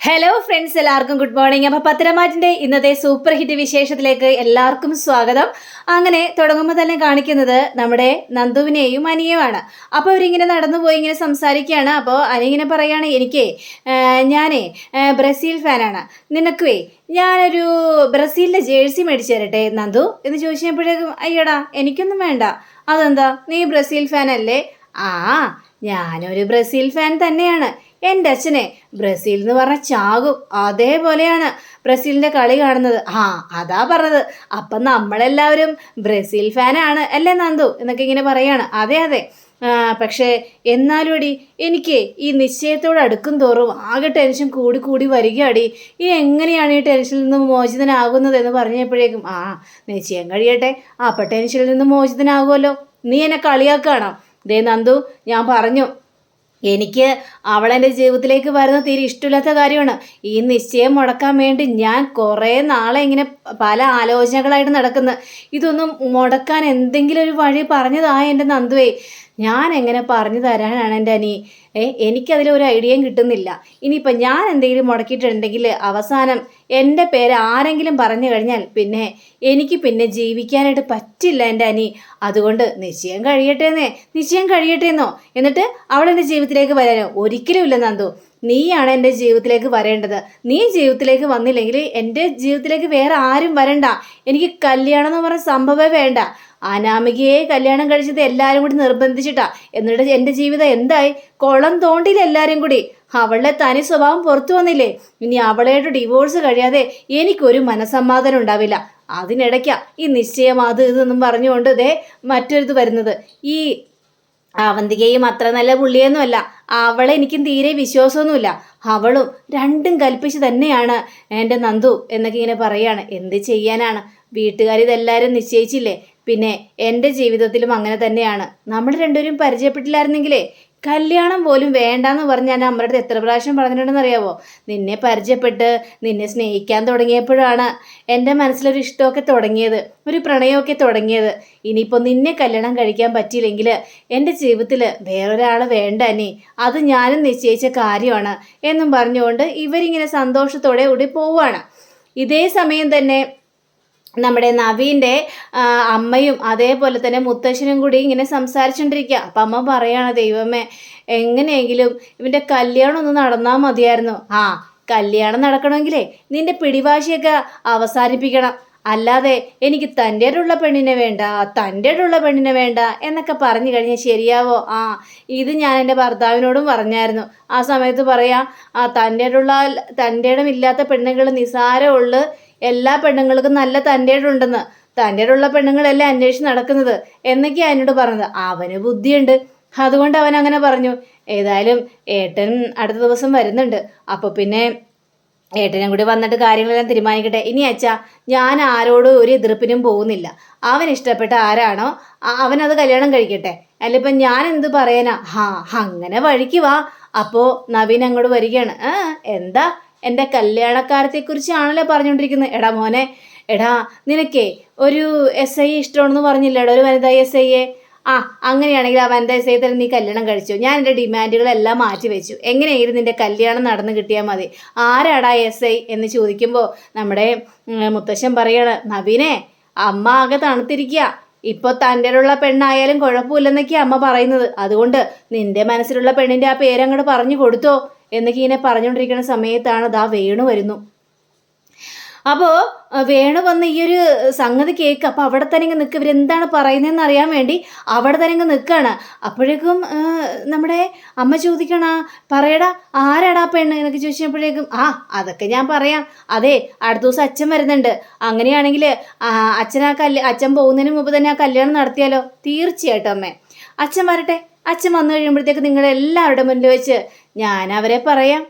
Hello friends, എല്ലാവർക്കും good morning. അപ്പോൾ പത്തരമാറ്റിൻ്റെ ഇന്നത്തെ സൂപ്പർ ഹിറ്റ് വിശേഷത്തിലേക്ക് എല്ലാവർക്കും സ്വാഗതം. അങ്ങനെ തുടങ്ങുമ്പോൾ തന്നെ കാണിക്കുന്നത് നമ്മുടെ നന്ദുവിനെയും അനിയുമാണ്. അപ്പോൾ അവരിങ്ങനെ നടന്നുപോയി ഇങ്ങനെ സംസാരിക്കുകയാണ്. അപ്പോൾ അനി ഇങ്ങനെ പറയുകയാണ്, ഞാനേ ബ്രസീൽ ഫാനാണ്, നിനക്കുവേ ഞാനൊരു ബ്രസീലിൻ്റെ ജേഴ്സി മേടിച്ചു തരട്ടെ നന്ദു എന്ന് ചോദിച്ചപ്പോഴേക്കും, അയ്യടാ എനിക്കൊന്നും വേണ്ട. അതെന്താ, നീ ബ്രസീൽ ഫാൻ അല്ലേ? ആ, ഞാനൊരു ബ്രസീൽ ഫാൻ തന്നെയാണ്. എൻ്റെ അച്ഛനെ ബ്രസീൽ എന്ന് പറഞ്ഞാൽ ചാകും, അതേപോലെയാണ് ബ്രസീലിൻ്റെ കളി കാണുന്നത്. അതാ പറഞ്ഞത്. അപ്പം നമ്മളെല്ലാവരും ബ്രസീൽ ഫാനാണ് അല്ലേ നന്ദു എന്നൊക്കെ ഇങ്ങനെ പറയാണ്. അതെ അതെ, പക്ഷേ എന്നാലും എനിക്ക് ഈ നിശ്ചയത്തോട് അടുക്കും തോറും ആകെ ടെൻഷൻ കൂടി കൂടി വരികയാടി. ഈ എങ്ങനെയാണ് ഈ ടെൻഷനിൽ നിന്ന് മോചിതനാകുന്നത് എന്ന് പറഞ്ഞപ്പോഴേക്കും, നിശ്ചയം കഴിയട്ടെ, അപ്പം ടെൻഷനിൽ നിന്ന് മോചിതനാകുമല്ലോ. നീ എന്നെ കളിയാക്കുകയാണോ? ദേ നന്ദു, ഞാൻ പറഞ്ഞു, എനിക്ക് അവളെൻ്റെ ജീവിതത്തിലേക്ക് വരുന്ന തീരെ ഇഷ്ടമില്ലാത്ത കാര്യമാണ്. ഈ നിശ്ചയം മുടക്കാൻ വേണ്ടി ഞാൻ കുറേ നാളെ ഇങ്ങനെ പല ആലോചനകളായിട്ട് നടക്കുന്നു. ഇതൊന്നും മുടക്കാൻ എന്തെങ്കിലും ഒരു വഴി പറഞ്ഞതാ എൻ്റെ നന്ദുവേ. ഞാൻ എങ്ങനെ പറഞ്ഞു തരാനാണ് എൻ്റെ അനി? എനിക്കതിലൊരു ഐഡിയയും കിട്ടുന്നില്ല. ഇനിയിപ്പം ഞാൻ എന്തെങ്കിലും മുടക്കിയിട്ടുണ്ടെങ്കിൽ അവസാനം എൻ്റെ പേര് ആരെങ്കിലും പറഞ്ഞു കഴിഞ്ഞാൽ എനിക്ക് ജീവിക്കാനായിട്ട് പറ്റില്ല എൻ്റെ അനി. അതുകൊണ്ട് നിശ്ചയം കഴിയട്ടെന്നോ എന്നിട്ട് അവളെൻ്റെ ജീവിതത്തിലേക്ക് വരാനോ? ഒരിക്കലും ഇല്ല നന്ദു. നീയാണ് എൻ്റെ ജീവിതത്തിലേക്ക് വരേണ്ടത്. നീ ജീവിതത്തിലേക്ക് വന്നില്ലെങ്കിൽ എൻ്റെ ജീവിതത്തിലേക്ക് വേറെ ആരും വരണ്ട. എനിക്ക് കല്യാണം എന്ന് പറഞ്ഞ സംഭവമേ വേണ്ട. അനാമികയെ കല്യാണം കഴിച്ചത് എല്ലാവരും കൂടി നിർബന്ധിച്ചിട്ടാ. എന്നിട്ട് എൻ്റെ ജീവിതം എന്തായി? കുളം തോണ്ടിയില്ല എല്ലാവരും കൂടി. അവളുടെ തനി സ്വഭാവം പുറത്തു വന്നില്ലേ? ഇനി അവളായിട്ട് ഡിവോഴ്സ് കഴിയാതെ എനിക്കൊരു മനസ്സമാധാനം ഉണ്ടാവില്ല. അതിനിടയ്ക്കാ ഈ നിശ്ചയം അത് ഇതൊന്നും പറഞ്ഞുകൊണ്ട് മറ്റൊരിത് വരുന്നത്. ഈ അവന്തികയും അത്ര നല്ല പുള്ളിയൊന്നുമല്ല. അവളെ എനിക്കും തീരെ വിശ്വാസമൊന്നുമില്ല. അവളും രണ്ടും കൽപ്പിച്ച് തന്നെയാണ് എൻ്റെ നന്ദു എന്നൊക്കെ ഇങ്ങനെ പറയാണ്. എന്ത് ചെയ്യാനാണ്, വീട്ടുകാരിതെല്ലാവരും നിശ്ചയിച്ചില്ലേ. എൻ്റെ ജീവിതത്തിലും അങ്ങനെ തന്നെയാണ്. നമ്മൾ രണ്ടുപേരും പരിചയപ്പെട്ടില്ലായിരുന്നെങ്കിലേ കല്യാണം പോലും വേണ്ടാന്ന് പറഞ്ഞ് ഞാൻ അമ്മയുടെ അടുത്ത് എത്ര പ്രാവശ്യം പറഞ്ഞിട്ടുണ്ടെന്ന് അറിയാവോ? നിന്നെ പരിചയപ്പെട്ട് നിന്നെ സ്നേഹിക്കാൻ തുടങ്ങിയപ്പോഴാണ് എൻ്റെ മനസ്സിലൊരു ഇഷ്ടമൊക്കെ തുടങ്ങിയത്, ഒരു പ്രണയമൊക്കെ തുടങ്ങിയത്. ഇനിയിപ്പോൾ നിന്നെ കല്യാണം കഴിക്കാൻ പറ്റിയില്ലെങ്കിൽ എൻ്റെ ജീവിതത്തിൽ വേറൊരാൾ വേണ്ട അനി, അത് ഞാനും നിശ്ചയിച്ച കാര്യമാണ് എന്നും പറഞ്ഞുകൊണ്ട് ഇവരിങ്ങനെ സന്തോഷത്തോടെ കൂടി പോവുകയാണ്. ഇതേ സമയം തന്നെ നമ്മുടെ നവീൻ്റെ അമ്മയും അതേപോലെ തന്നെ മുത്തശ്ശനും കൂടി ഇങ്ങനെ സംസാരിച്ചുകൊണ്ടിരിക്കുക. അപ്പം അമ്മ പറയാണ്, ദൈവമേ, എങ്ങനെയെങ്കിലും ഇവൻ്റെ കല്യാണം ഒന്ന് നടന്നാൽ മതിയായിരുന്നു. കല്യാണം നടക്കണമെങ്കിലേ നിന്റെ പിടിവാശിയൊക്കെ അവസാനിപ്പിക്കണം. അല്ലാതെ എനിക്ക് തൻ്റെയുള്ള പെണ്ണിനെ വേണ്ട എന്നൊക്കെ പറഞ്ഞു കഴിഞ്ഞാൽ ശരിയാവോ? ഇത് ഞാൻ എൻ്റെ ഭർത്താവിനോടും പറഞ്ഞായിരുന്നു. ആ സമയത്ത് പറയാം, തൻ്റെ ഇടമില്ലാത്ത പെണ്ണുങ്ങൾ നിസാരമുള്ളു, എല്ലാ പെണ്ണുങ്ങൾക്കും നല്ല തൻ്റെയുള്ള പെണ്ണുങ്ങളല്ലേ അന്വേഷിച്ച് നടക്കുന്നത് എന്നൊക്കെയാണ് എന്നോട് പറഞ്ഞത്. അവന് ബുദ്ധിയുണ്ട്, അതുകൊണ്ട് അവൻ അങ്ങനെ പറഞ്ഞു. ഏതായാലും ഏട്ടൻ അടുത്ത ദിവസം വരുന്നുണ്ട്. അപ്പോൾ ഏട്ടനും കൂടി വന്നിട്ട് കാര്യങ്ങളെല്ലാം തീരുമാനിക്കട്ടെ. ഇനി അച്ഛാ, ഞാൻ ആരോടും ഒരു എതിർപ്പിനും പോകുന്നില്ല. അവൻ ഇഷ്ടപ്പെട്ട ആരാണോ അവനത് കല്യാണം കഴിക്കട്ടെ. അല്ലിപ്പം ഞാൻ എന്ത് പറയാനാ? അങ്ങനെ വഴിക്ക് വാ. അപ്പോൾ നവീൻ അങ്ങോട്ട് വരികയാണ്. എന്താ, എൻ്റെ കല്യാണക്കാരത്തെക്കുറിച്ചാണല്ലോ പറഞ്ഞുകൊണ്ടിരിക്കുന്നത്. എടാ മോനെ, നിനക്കേ ഒരു SI ഇഷ്ടമാണെന്ന് പറഞ്ഞില്ലേടാ, ഒരു വനിതാ SIയെ. അങ്ങനെയാണെങ്കിൽ ആ വനിതാ SI തന്നെ നീ കല്യാണം കഴിച്ചു. ഞാൻ എൻ്റെ ഡിമാൻഡുകളെല്ലാം മാറ്റി വെച്ചു. എങ്ങനെയെങ്കിലും നിൻ്റെ കല്യാണം നടന്ന് കിട്ടിയാൽ മതി. ആരാടാ SI എന്ന് ചോദിക്കുമ്പോൾ നമ്മുടെ മുത്തശ്ശൻ പറയാണ്, നവീനെ, അമ്മ ആകെ തണുത്തിരിക്കുക. ഇപ്പോൾ തൻ്റെയുള്ള പെണ്ണായാലും കുഴപ്പമില്ലെന്നൊക്കെയാണ് അമ്മ പറയുന്നത്. അതുകൊണ്ട് നിൻ്റെ മനസ്സിലുള്ള പെണ്ണിൻ്റെ ആ പേരങ്ങോട്ട് പറഞ്ഞു കൊടുത്തോ എന്നൊക്കെ ഇങ്ങനെ പറഞ്ഞുകൊണ്ടിരിക്കുന്ന സമയത്താണ് വേണു വരുന്നു. അപ്പോൾ വേണു വന്ന് ഈ ഒരു സംഗതി കേൾക്ക്. അപ്പോൾ അവിടെ തന്നെ ഇങ്ങ് നിൽക്കുക. ഇവരെന്താണ് പറയുന്നതെന്ന് അറിയാൻ വേണ്ടി അവിടെ തന്നെ ഇങ്ങ് നിൽക്കുകയാണ്. അപ്പോഴേക്കും നമ്മുടെ അമ്മ ചോദിക്കണ, പറയടാ, ആരാടാ പെണ്ണ് എന്നൊക്കെ ചോദിച്ചപ്പോഴേക്കും, അതൊക്കെ ഞാൻ പറയാം. അതെ, അടുത്ത ദിവസം അച്ഛൻ വരുന്നുണ്ട്. അങ്ങനെയാണെങ്കിൽ അച്ഛൻ പോകുന്നതിന് മുമ്പ് തന്നെ ആ കല്യാണം നടത്തിയാലോ? തീർച്ചയായിട്ടും അമ്മേ, അച്ഛൻ വരട്ടെ. അച്ഛൻ വന്നു കഴിയുമ്പോഴത്തേക്ക് നിങ്ങളെല്ലാവരുടെ മുന്നിൽ വെച്ച് ഞാൻ അവരെ പറയാം.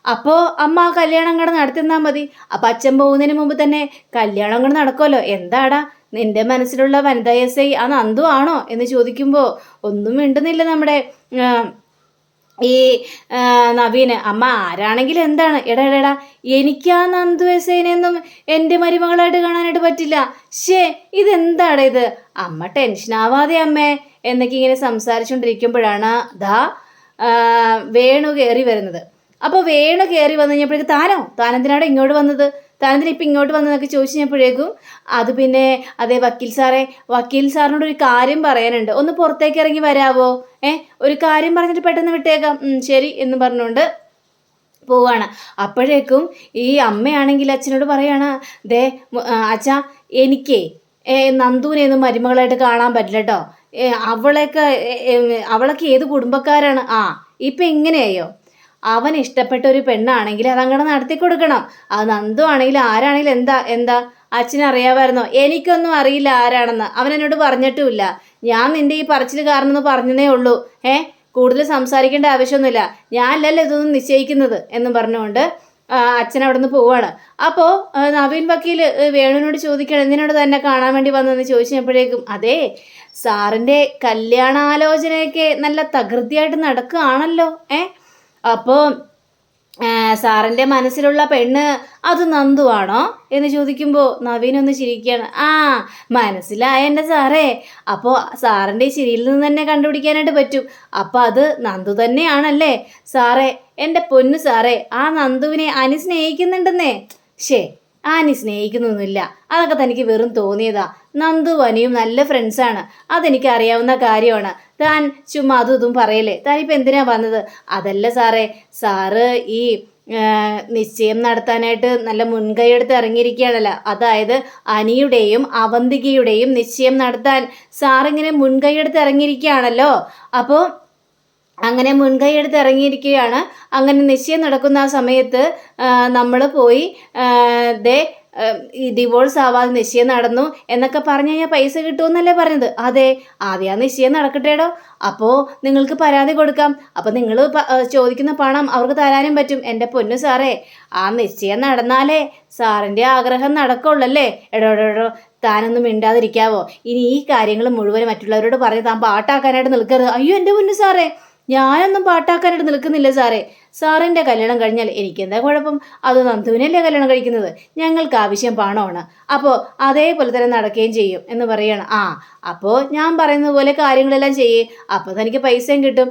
അപ്പോൾ അമ്മ ആ കല്യാണം അങ്ങോട്ട് നടത്തിന്നാൽ മതി. അപ്പം അച്ഛൻ പോകുന്നതിന് മുമ്പ് തന്നെ കല്യാണം അങ്ങോട്ട് നടക്കുമല്ലോ. എന്താടാ നിൻ്റെ മനസ്സിലുള്ള വനിതാ SI ആ നന്ദു ആണോ എന്ന് ചോദിക്കുമ്പോൾ ഒന്നും മിണ്ടുന്നില്ല നമ്മുടെ ഈ നവീന്. അമ്മ ആരാണെങ്കിലും എന്താണ്? എടാ, എനിക്ക് ആ നന്ദു SIനെയൊന്നും എൻ്റെ മരുമകളായിട്ട് കാണാനായിട്ട് പറ്റില്ല. ഇതെന്താണ് ഇത്? അമ്മ ടെൻഷനാവാതെ അമ്മേ എന്നൊക്കെ ഇങ്ങനെ സംസാരിച്ചുകൊണ്ടിരിക്കുമ്പോഴാണ് വേണു കയറി വരുന്നത്. അപ്പോൾ വേണു കയറി വന്നു കഴിഞ്ഞപ്പോഴേക്കും താനെന്തിനാണോ ഇങ്ങോട്ട് വന്നത്, താനെന്തിനാ ഇപ്പം ഇങ്ങോട്ട് വന്നതെന്നൊക്കെ ചോദിച്ചു കഴിഞ്ഞപ്പോഴേക്കും അത് പിന്നെ അതെ വക്കീൽ സാറിനോട് ഒരു കാര്യം പറയാനുണ്ട്, ഒന്ന് പുറത്തേക്ക് ഇറങ്ങി വരാവോ, ഒരു കാര്യം പറഞ്ഞിട്ട് പെട്ടെന്ന് വിട്ടേക്കാം, ശരി എന്ന് പറഞ്ഞുകൊണ്ട് പോവാണ്. അപ്പോഴേക്കും ഈ അമ്മയാണെങ്കിൽ അച്ഛനോട് പറയാണ്, ദേ അച്ഛാ എനിക്കേ നന്ദുവിനെ ഒന്നും മരുമകളായിട്ട് കാണാൻ പറ്റില്ല കേട്ടോ, അവളൊക്കെ ഏത് കുടുംബക്കാരാണ്, ഇപ്പം എങ്ങനെയായോ, അവൻ ഇഷ്ടപ്പെട്ട ഒരു പെണ്ണാണെങ്കിൽ അതങ്ങനെ നടത്തി കൊടുക്കണം, അത് നന്ദു ആണെങ്കിലും ആരാണെങ്കിലും എന്താ അച്ഛനറിയാമായിരുന്നോ, എനിക്കൊന്നും അറിയില്ല ആരാണെന്ന്, അവൻ എന്നോട് പറഞ്ഞിട്ടുമില്ല, ഞാൻ നിന്റെ ഈ പറച്ചിൽ കാരണം പറഞ്ഞതേ ഉള്ളൂ, കൂടുതൽ സംസാരിക്കേണ്ട ആവശ്യമൊന്നുമില്ല, ഞാനല്ലല്ലോ ഇതൊന്നും നിശ്ചയിക്കുന്നത് എന്നും പറഞ്ഞുകൊണ്ട് അച്ഛൻ അവിടെ നിന്ന് പോവാണ്. അപ്പോൾ നവീൻ വക്കീൽ വേണുവിനോട് ചോദിക്കണം, എന്തിനോട് തന്നെ കാണാൻ വേണ്ടി വന്നതെന്ന് ചോദിച്ചപ്പോഴേക്കും അതെ സാറിൻ്റെ കല്യാണാലോചനയൊക്കെ നല്ല തകൃതിയായിട്ട് നടക്കുകയാണല്ലോ, അപ്പോൾ സാറിൻ്റെ മനസ്സിലുള്ള പെണ്ണ് അത് നന്ദുവാണോ എന്ന് ചോദിക്കുമ്പോൾ നവീനൊന്ന് ചിരിക്കുകയാണ്. മനസ്സിലായ എൻ്റെ സാറേ, അപ്പോൾ സാറിൻ്റെ ചിരിയിൽ നിന്ന് തന്നെ കണ്ടുപിടിക്കാനായിട്ട് പറ്റും, അപ്പോൾ അത് നന്ദു തന്നെയാണല്ലേ സാറേ, എൻ്റെ പൊന്നു സാറേ, ആ നന്ദുവിനെ അനി സ്നേഹിക്കുന്നുണ്ടെന്നേ. ആനി സ്നേഹിക്കുന്നൊന്നുമില്ല, അതൊക്കെ തനിക്ക് വെറും തോന്നിയതാ, നന്ദു അനിയും നല്ല ഫ്രണ്ട്സാണ്, അതെനിക്ക് അറിയാവുന്ന കാര്യമാണ്, താൻ ചുമ്മാ അതും ഇതും പറയല്ലേ, താനിപ്പോൾ എന്തിനാ വന്നത്, അതല്ല സാറേ, സാറ് ഈ നിശ്ചയം നടത്താനായിട്ട് നല്ല മുൻകൈയെടുത്ത് ഇറങ്ങിയിരിക്കുകയാണല്ലോ, അതായത് അനിയുടെയും അവന്തികയുടെയും നിശ്ചയം നടത്താൻ സാറിങ്ങനെ മുൻകൈയെടുത്ത് ഇറങ്ങിയിരിക്കുകയാണല്ലോ, അപ്പോൾ അങ്ങനെ മുൻകൈ എടുത്ത് ഇറങ്ങിയിരിക്കുകയാണ്. അങ്ങനെ നിശ്ചയം നടക്കുന്ന ആ സമയത്ത് നമ്മൾ പോയി ഈ ഡിവോഴ്സ് ആവാതെ നിശ്ചയം നടന്നു എന്നൊക്കെ പറഞ്ഞു കഴിഞ്ഞാൽ പൈസ കിട്ടുമെന്നല്ലേ പറഞ്ഞത്. അതെ, ആദ്യം ആ നിശ്ചയം നടക്കട്ടേടോ, അപ്പോൾ നിങ്ങൾക്ക് പരാതി കൊടുക്കാം, അപ്പോൾ നിങ്ങൾ ചോദിക്കുന്ന പണം അവർക്ക് തരാനും പറ്റും. എൻ്റെ പൊന്നു സാറേ, ആ നിശ്ചയം നടന്നാലേ സാറിൻ്റെ ആഗ്രഹം നടക്കുള്ളല്ലേ. എടോ താനൊന്നും മിണ്ടാതിരിക്കാവോ, ഇനി ഈ കാര്യങ്ങൾ മുഴുവൻ മറ്റുള്ളവരോട് പറഞ്ഞ് താൻ പാട്ടാക്കാനായിട്ട് നിൽക്കരുത്. അയ്യോ എൻ്റെ പൊന്നു സാറേ, ഞാനൊന്നും പാട്ടാക്കാനായിട്ട് നിൽക്കുന്നില്ല സാറേ, സാറിൻ്റെ കല്യാണം കഴിഞ്ഞാൽ എനിക്കെന്താ കുഴപ്പം, അത് നന്ദുവിനല്ലേ കല്യാണം കഴിക്കുന്നത്, ഞങ്ങൾക്ക് ആവശ്യം പണമാണ്, അപ്പോൾ അതേപോലെ തന്നെ നടക്കുകയും ചെയ്യും എന്ന് പറയണം. അപ്പോൾ ഞാൻ പറയുന്നത് പോലെ കാര്യങ്ങളെല്ലാം ചെയ്യേ, അപ്പോൾ തനിക്ക് പൈസയും കിട്ടും,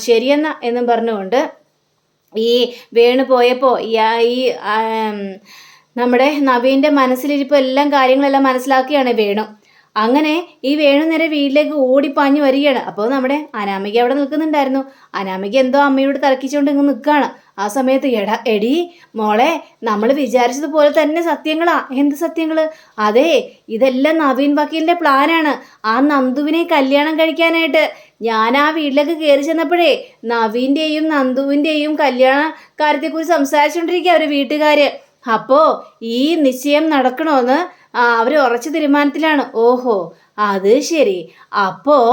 ശരിയെന്നാ എന്നും പറഞ്ഞുകൊണ്ട് ഈ വേണു പോയപ്പോൾ ഈ നമ്മുടെ നവീൻ്റെ മനസ്സിലിരിപ്പോൾ എല്ലാം കാര്യങ്ങളെല്ലാം മനസ്സിലാക്കിയാണ് വേണു. അങ്ങനെ ഈ വേണു നേരെ വീട്ടിലേക്ക് ഓടിപ്പാഞ്ഞു വരികയാണ്. അപ്പോൾ നമ്മുടെ അനാമിക അവിടെ നിൽക്കുന്നുണ്ടായിരുന്നു. അനാമിക എന്തോ അമ്മയോട് തർക്കിച്ചുകൊണ്ട് ഇങ്ങ് നിൽക്കുകയാണ്. ആ സമയത്ത് എടി മോളെ, നമ്മൾ വിചാരിച്ചതുപോലെ തന്നെ സത്യങ്ങളാ. എന്ത് സത്യങ്ങൾ? അതെ, ഇതെല്ലാം നവീൻ വക്കീലിൻ്റെ പ്ലാനാണ്, ആ നന്ദുവിനെ കല്യാണം കഴിക്കാനായിട്ട്. ഞാൻ ആ വീട്ടിലേക്ക് കയറി ചെന്നപ്പോഴേ നവീൻ്റെയും നന്ദുവിൻ്റെയും കല്യാണ കാര്യത്തെക്കുറിച്ച് സംസാരിച്ചുകൊണ്ടിരിക്കുക അവർ വീട്ടുകാർ. അപ്പോൾ ഈ നിശ്ചയം നടക്കണമെന്ന് അവർ ഉറച്ച തീരുമാനത്തിലാണ്. ഓഹോ, അത് ശരി. അപ്പോൾ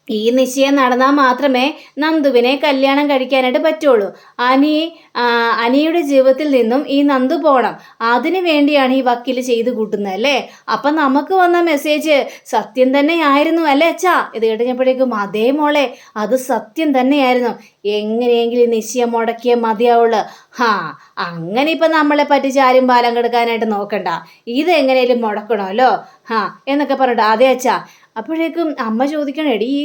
ഈ നിശ്ചയം നടന്നാൽ മാത്രമേ നന്ദുവിനെ കല്യാണം കഴിക്കാനായിട്ട് പറ്റുള്ളൂ. അനിയുടെ ജീവിതത്തിൽ നിന്നും ഈ നന്ദു പോകണം. അതിനു വേണ്ടിയാണ് ഈ വക്കീൽ ചെയ്ത് കൂട്ടുന്നത് അല്ലേ. അപ്പം നമുക്ക് വന്ന മെസ്സേജ് സത്യം തന്നെയായിരുന്നു അല്ലേ അച്ഛാ? ഇത് കേട്ടപ്പോഴേക്കും അതേ മോളെ, അത് സത്യം തന്നെയായിരുന്നു. എങ്ങനെയെങ്കിലും നിശ്ചയം മുടക്കിയേ മതിയാവുള്ളൂ. അങ്ങനെ ഇപ്പം നമ്മളെ പറ്റിച്ച് ആരും പാലം കെടുക്കാനായിട്ട് നോക്കണ്ട, ഇതെങ്ങനെയും മുടക്കണമല്ലോ എന്നൊക്കെ പറഞ്ഞിട്ട് അതെ അച്ഛാ. അപ്പോഴേക്കും അമ്മ ചോദിക്കണം, എടി ഈ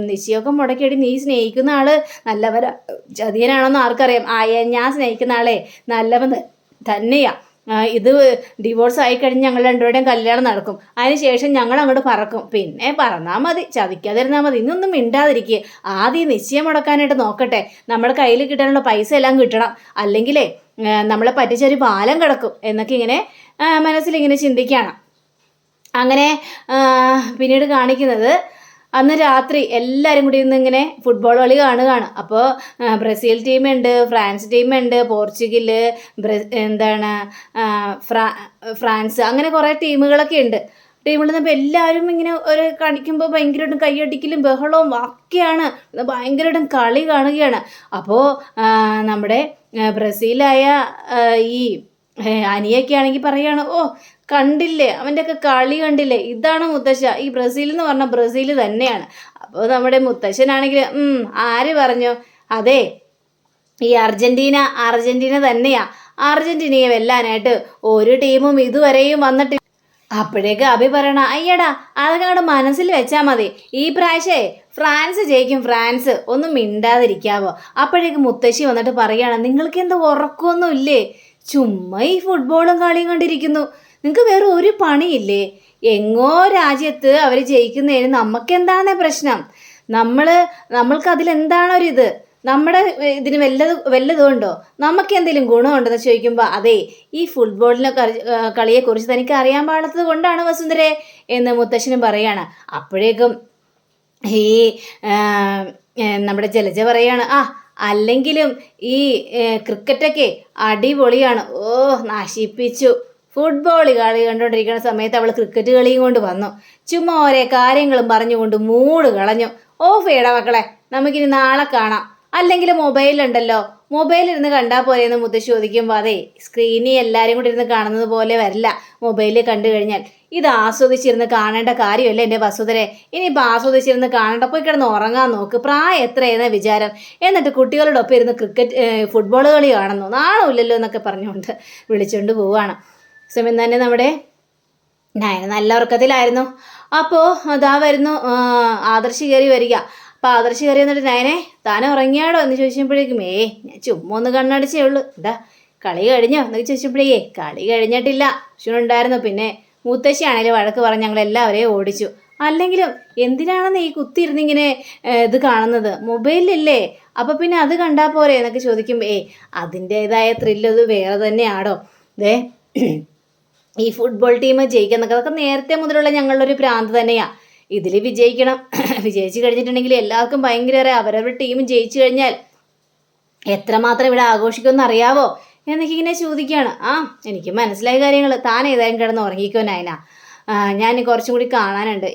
നിശ്ചയമൊക്കെ മുടക്കിയടി, നീ സ്നേഹിക്കുന്ന ആള് നല്ലവരാ ചതിയനാണോന്ന് ആർക്കറിയാം. ഞാൻ സ്നേഹിക്കുന്ന ആളെ നല്ലവൻ തന്നെയാ. ഇത് ഡിവോഴ്സ് ആയിക്കഴിഞ്ഞ് ഞങ്ങൾ രണ്ടുപേരുടെയും കല്യാണം നടക്കും, അതിനുശേഷം ഞങ്ങൾ അങ്ങോട്ട് പറക്കും. പിന്നെ പറഞ്ഞാൽ മതി, ചതിക്കാതിരുന്നാൽ മതി. ഇന്നൊന്നും മിണ്ടാതിരിക്കുക, ആദ്യം നിശ്ചയം മുടക്കാനായിട്ട് നോക്കട്ടെ, നമ്മുടെ കയ്യിൽ കിട്ടാനുള്ള പൈസ എല്ലാം കിട്ടണം, അല്ലെങ്കിലേ നമ്മളെ പറ്റിച്ചൊരു പാലം കിടക്കും എന്നൊക്കെ ഇങ്ങനെ മനസ്സിലിങ്ങനെ ചിന്തിക്കുകയാണ്. അങ്ങനെ പിന്നീട് കാണിക്കുന്നത് അന്ന് രാത്രി എല്ലാവരും കൂടി ഇന്ന് ഇങ്ങനെ ഫുട്ബോൾ കളി കാണുകയാണ്. അപ്പോൾ ബ്രസീൽ ടീമുണ്ട്, ഫ്രാൻസ് ടീമുണ്ട്, പോർച്ചുഗൽ, ഫ്രാൻസ്, അങ്ങനെ കുറേ ടീമുകളൊക്കെ ഉണ്ട്. ടീമുകളിൽ നിന്ന് എല്ലാവരും ഇങ്ങനെ ഒരു കളിക്കുമ്പോൾ ഭയങ്കരമായിട്ടും കൈയടിക്കലും ബഹളവും ഒക്കെയാണ്, ഭയങ്കരമായിട്ടും കളി കാണുകയാണ്. അപ്പോൾ നമ്മുടെ ബ്രസീലായ ഈ അനിയൊക്കെ ആണെങ്കിൽ പറയുകയാണ്, ഓ കണ്ടില്ലേ, അവൻ്റെയൊക്കെ കളി കണ്ടില്ലേ, ഇതാണ് മുത്തശ്ശ, ഈ ബ്രസീൽ എന്ന് പറഞ്ഞാൽ ബ്രസീൽ തന്നെയാണ്. അപ്പോൾ നമ്മുടെ മുത്തശ്ശനാണെങ്കിൽ ആര് പറഞ്ഞു, അതെ ഈ അർജൻറ്റീന തന്നെയാ, അർജൻറ്റീനയെ വെല്ലാനായിട്ട് ഒരു ടീമും ഇതുവരെയും വന്നിട്ട്. അപ്പോഴേക്ക് അഭി പറയണ, അയ്യടാ അതൊക്കെ അങ്ങോട്ട് മനസ്സിൽ വെച്ചാൽ മതി, ഈ പ്രാവശ്യമേ ഫ്രാൻസ് ജയിക്കും, ഫ്രാൻസ്. ഒന്നും മിണ്ടാതിരിക്കാവോ? അപ്പോഴേക്കും മുത്തശ്ശി വന്നിട്ട് പറയാണ്, നിങ്ങൾക്ക് എന്താ ഉറക്കമൊന്നും ഇല്ലേ? ചുമ്മാ ഈ ഫുട്ബോളും കളിയും കണ്ടിരിക്കുന്നു. നിങ്ങൾക്ക് വേറെ ഒരു പണിയില്ലേ? എങ്ങോ രാജ്യത്ത് അവർ ജയിക്കുന്നതിന് നമുക്കെന്താണ് പ്രശ്നം? നമ്മൾക്ക് അതിലെന്താണൊരിത്? നമ്മുടെ ഇതിന് വല്ലതുണ്ടോ? നമുക്ക് എന്തെങ്കിലും ഗുണമുണ്ടെന്ന് ചോദിക്കുമ്പോൾ, അതെ, ഈ ഫുട്ബോളിനെ കളിയെക്കുറിച്ച് തനിക്ക് അറിയാൻ പാടാത്തത് കൊണ്ടാണ് വസുന്ധരെ എന്ന് മുത്തശ്ശനും പറയാണ്. അപ്പോഴേക്കും ഈ നമ്മുടെ ജലജ പറയാണ്, അല്ലെങ്കിലും ഈ ക്രിക്കറ്റൊക്കെ അടിപൊളിയാണ്. ഓ, നശിപ്പിച്ചു. ഫുട്ബോൾ കളി കണ്ടുകൊണ്ടിരിക്കുന്ന സമയത്ത് അവൾ ക്രിക്കറ്റ് കളിയും കൊണ്ട് വന്നു. ചുമ്മാ ഓരോ കാര്യങ്ങളും പറഞ്ഞുകൊണ്ട് മൂഡ് കളഞ്ഞു. ഓഫ് ചെയ്യടാ മക്കളെ, നമുക്കിനി നാളെ കാണാം. അല്ലെങ്കിൽ മൊബൈലുണ്ടല്ലോ, മൊബൈലിരുന്ന് കണ്ടാൽ പോലെയെന്ന് മുത്തശ്ശി ചോദിക്കുമ്പോൾ, അതെ, സ്ക്രീനിൽ എല്ലാവരും കൂടി ഇരുന്ന് കാണുന്നത് പോലെ വരില്ല മൊബൈലിൽ കണ്ടു കഴിഞ്ഞാൽ. ഇത് ആസ്വദിച്ചിരുന്ന് കാണേണ്ട കാര്യമല്ലേ എൻ്റെ വസുധരെ? ഇനിയിപ്പോൾ ആസ്വദിച്ചിരുന്ന് കാണേണ്ട, പോയി കിടന്ന് ഉറങ്ങാൻ നോക്ക്. പ്രായം എത്രയെന്ന വിചാരം? എന്നിട്ട് കുട്ടികളോടൊപ്പം ഇരുന്ന് ഫുട്ബോൾ കളി കാണുന്നു, നാണമില്ലല്ലോ എന്നൊക്കെ പറഞ്ഞുകൊണ്ട് വിളിച്ചുകൊണ്ട് പോവുകയാണ്. സമയം തന്നെ നമ്മുടെ നയന നല്ല ഉറക്കത്തിലായിരുന്നു. അപ്പോൾ അതാ വരുന്നു ആദർശ് കയറി വരിക. അപ്പോൾ ആദർശ് കയറി എന്നിട്ട്, നയനെ താനെ ഉറങ്ങിയാടോ എന്ന് ചോദിച്ചപ്പോഴേക്കും, ഞാൻ ചുമ്മാ ഒന്ന് കണ്ണടിച്ചേ ഉള്ളൂ. കളി കഴിഞ്ഞോ എന്നൊക്കെ ചോദിച്ചപ്പോഴേ, കളി കഴിഞ്ഞിട്ടില്ല, അശ്വനുണ്ടായിരുന്നു. പിന്നെ മുത്തശ്ശിയാണേലും വഴക്ക് പറഞ്ഞ് ഞങ്ങളെല്ലാവരെയും ഓടിച്ചു. അല്ലെങ്കിലും എന്തിനാണെന്ന് ഈ കുത്തിയിരുന്നിങ്ങനെ ഇത് കാണുന്നത്? മൊബൈലിലല്ലേ, അപ്പം പിന്നെ അത് കണ്ടാൽ പോരെ എന്നൊക്കെ ചോദിക്കുമ്പോൾ, അതിൻ്റേതായ ത്രില്ലത് വേറെ തന്നെയാണോ? ഈ ഫുട്ബോൾ ടീം ജയിക്കുന്നൊക്കെ അതൊക്കെ നേരത്തെ മുതലുള്ള ഞങ്ങളുടെ ഒരു ഭ്രാന്ത് തന്നെയാണ്. ഇതിൽ വിജയിക്കണം. വിജയിച്ചു കഴിഞ്ഞിട്ടുണ്ടെങ്കിൽ എല്ലാവർക്കും ഭയങ്കര അവരവരുടെ ടീം ജയിച്ചു കഴിഞ്ഞാൽ എത്രമാത്രം ഇവിടെ ആഘോഷിക്കുമെന്ന് അറിയാവോ എന്നൊക്കെ ഇങ്ങനെ ചോദിക്കുകയാണ്. എനിക്ക് മനസ്സിലായ കാര്യങ്ങൾ. താൻ ഏതായാലും കിടന്ന് ഉറങ്ങിക്കോ നയന, ഞാൻ കുറച്ചും കൂടി കാണാനുണ്ട്.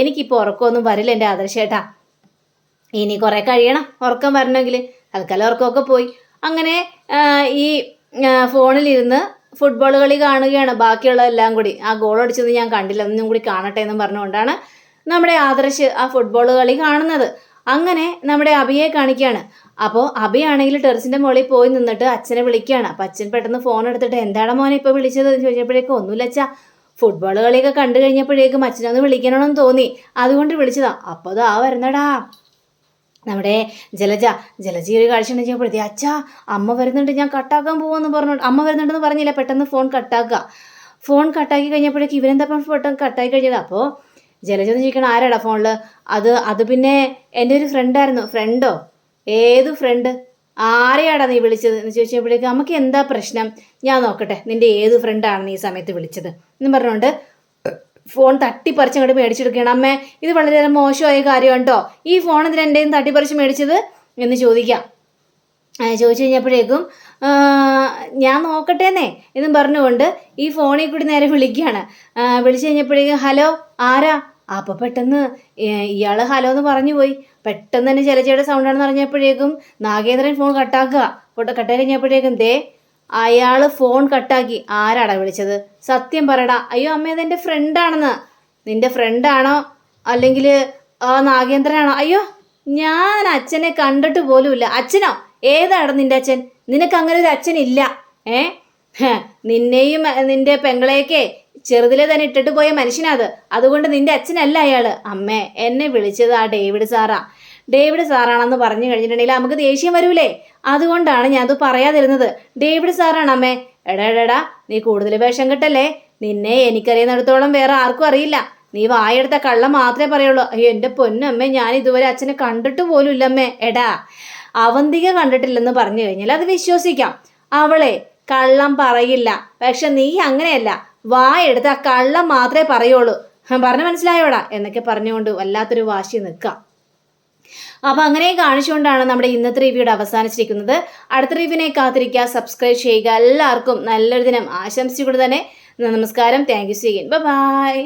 എനിക്കിപ്പോൾ ഉറക്കമൊന്നും വരില്ല എൻ്റെ ആദർശേട്ടാ. ഇനി കുറേ കഴിയണം ഉറക്കം വരണമെങ്കിൽ. തൽക്കാലം ഉറക്കമൊക്കെ പോയി. അങ്ങനെ ഈ ഫോണിലിരുന്ന് ഫുട്ബോൾ കളി കാണുകയാണ് ബാക്കിയുള്ളതെല്ലാം കൂടി. ആ ഗോൾ അടിച്ചത് ഞാൻ കണ്ടില്ല, ഒന്നും കൂടി കാണട്ടെ എന്നും പറഞ്ഞുകൊണ്ടാണ് നമ്മുടെ ആദർശ് ആ ഫുട്ബോൾ കളി കാണുന്നത്. അങ്ങനെ നമ്മുടെ അഭിയെ കാണിക്കുകയാണ്. അപ്പോൾ അഭിയാണെങ്കിൽ ടെറസിൻ്റെ മുകളിൽ പോയി നിന്നിട്ട് അച്ഛനെ വിളിക്കുകയാണ്. അപ്പം അച്ഛൻ പെട്ടെന്ന് ഫോൺ എടുത്തിട്ട്, എന്താണ് മോനെ ഇപ്പോൾ വിളിച്ചത് എന്ന് ചോദിച്ചപ്പോഴേക്കും, ഒന്നുമില്ല അച്ഛാ, ഫുട്ബോൾ കളിയൊക്കെ കണ്ടു കഴിഞ്ഞപ്പോഴേക്കും അച്ഛനൊന്ന് വിളിക്കണമെന്ന് തോന്നി, അതുകൊണ്ട് വിളിച്ചതാ. അപ്പോൾ അതാ വരുന്നടാ നമ്മുടെ ജലജ ഒരു കാഴ്ച ഉണ്ടെങ്കിൽ, അച്ഛാ അമ്മ വരുന്നുണ്ട്, ഞാൻ കട്ടാക്കാൻ പോകുമെന്ന് പറഞ്ഞു. അമ്മ വരുന്നുണ്ടെന്ന് പറഞ്ഞില്ല, പെട്ടെന്ന് ഫോൺ കട്ടാക്കുക. ഫോൺ കട്ടാക്കി കഴിഞ്ഞപ്പോഴേക്കും ഇവരെന്താ പെട്ടെന്ന് കട്ടാക്കി കഴിഞ്ഞത്. അപ്പോൾ ജലജ എന്ന് ചോദിക്കണം, ആരാടാ ഫോണിൽ? അത് പിന്നെ എൻ്റെ ഒരു ഫ്രണ്ടായിരുന്നു. ഫ്രണ്ടോ? ഏത് ഫ്രണ്ട്? ആരെയാടാ നീ വിളിച്ചത് എന്ന് ചോദിച്ചപ്പോഴേക്കും, നമുക്ക് എന്താ പ്രശ്നം, ഞാൻ നോക്കട്ടെ നിൻ്റെ ഏത് ഫ്രണ്ടാണ് ഈ സമയത്ത് വിളിച്ചത് എന്ന് പറഞ്ഞുകൊണ്ട് ഫോൺ തട്ടിപ്പറിച്ച് അങ്ങോട്ട് മേടിച്ചെടുക്കുകയാണ്. അമ്മേ, ഇത് വളരെ മോശമായ കാര്യമാണ് കേട്ടോ, ഈ ഫോൺ എന്തിനാ എൻ്റെയും തട്ടിപ്പറിച്ച് മേടിച്ചത് എന്ന് ചോദിച്ചു കഴിഞ്ഞപ്പോഴേക്കും, ഞാൻ നോക്കട്ടേന്നേ എന്നും പറഞ്ഞുകൊണ്ട് ഈ ഫോണിൽ കൂടി നേരെ വിളിക്കുകയാണ്. വിളിച്ചു കഴിഞ്ഞപ്പോഴേക്കും, ഹലോ, ആരാ? അപ്പോൾ പെട്ടെന്ന് ഇയാൾ ഹലോ എന്ന് പറഞ്ഞു പോയി. പെട്ടെന്ന് തന്നെ ജലജയുടെ സൗണ്ടാണെന്ന് അറിഞ്ഞപ്പോഴേക്കും നാഗേന്ദ്രൻ ഫോൺ കട്ടാക്കി കഴിഞ്ഞപ്പോഴേക്കും അയാൾ ഫോൺ കട്ടാക്കി. ആരാടാ വിളിച്ചത്? സത്യം പറയടാ. അയ്യോ അമ്മ, അതെൻ്റെ ഫ്രണ്ടാണെന്ന്. നിൻ്റെ ഫ്രണ്ടാണോ അല്ലെങ്കിൽ നാഗേന്ദ്രനാണോ? അയ്യോ, ഞാൻ അച്ഛനെ കണ്ടിട്ട് പോലുമില്ല. അച്ഛനോ? ഏതാണ് നിൻ്റെ അച്ഛൻ? നിനക്ക് അങ്ങനെ ഒരു അച്ഛനില്ല. നിന്നെയും നിൻ്റെ പെങ്ങളെയൊക്കെ ചെറുതിലെ തന്നെ ഇട്ടിട്ട് പോയ മനുഷ്യനാത്. അതുകൊണ്ട് നിൻ്റെ അച്ഛനല്ല അയാൾ. അമ്മേ, എന്നെ വിളിച്ചത് ആ ഡേവിഡ് സാറാണെന്ന് പറഞ്ഞു കഴിഞ്ഞിട്ടുണ്ടെങ്കിൽ നമുക്ക് ദേഷ്യം വരൂലേ? അതുകൊണ്ടാണ് ഞാൻ അത് പറയാതിരുന്നത്. ഡേവിഡ് സാറാണ് അമ്മേ. എടാ, നീ കൂടുതൽ വേഷം കെട്ടല്ലേ. നിന്നെ എനിക്കറിയുന്നിടത്തോളം വേറെ ആർക്കും അറിയില്ല. നീ വായെടുത്ത കള്ളം മാത്രമേ പറയുള്ളൂ. അയ്യോ എൻ്റെ പൊന്നമ്മേ, ഞാൻ ഇതുവരെ അച്ഛനെ കണ്ടിട്ട് പോലും ഇല്ലമ്മേ. അവന്തിക കണ്ടിട്ടില്ലെന്ന് പറഞ്ഞു കഴിഞ്ഞാൽ അത് വിശ്വസിക്കാം. അവളെ കള്ളം പറയില്ല. പക്ഷെ നീ അങ്ങനെയല്ല, വായെടുത്ത കള്ളം മാത്രമേ പറയുള്ളൂ. പറഞ്ഞു മനസ്സിലായോടാ എന്നൊക്കെ പറഞ്ഞുകൊണ്ട് വല്ലാത്തൊരു വാശി നിൽക്കാം. അപ്പോൾ അങ്ങനെ കാണിച്ചുകൊണ്ടാണ് നമ്മുടെ ഇന്നത്തെ റിവ്യൂടെ അവസാനിച്ചിരിക്കുന്നത്. അടുത്ത റിവ്യൂവിനെ കാത്തിരിക്കുക, സബ്സ്ക്രൈബ് ചെയ്യുക. എല്ലാവർക്കും നല്ലൊരു ദിനം ആശംസിച്ചുകൊണ്ട് തന്നെ നമസ്കാരം. Thank you. ബൈ.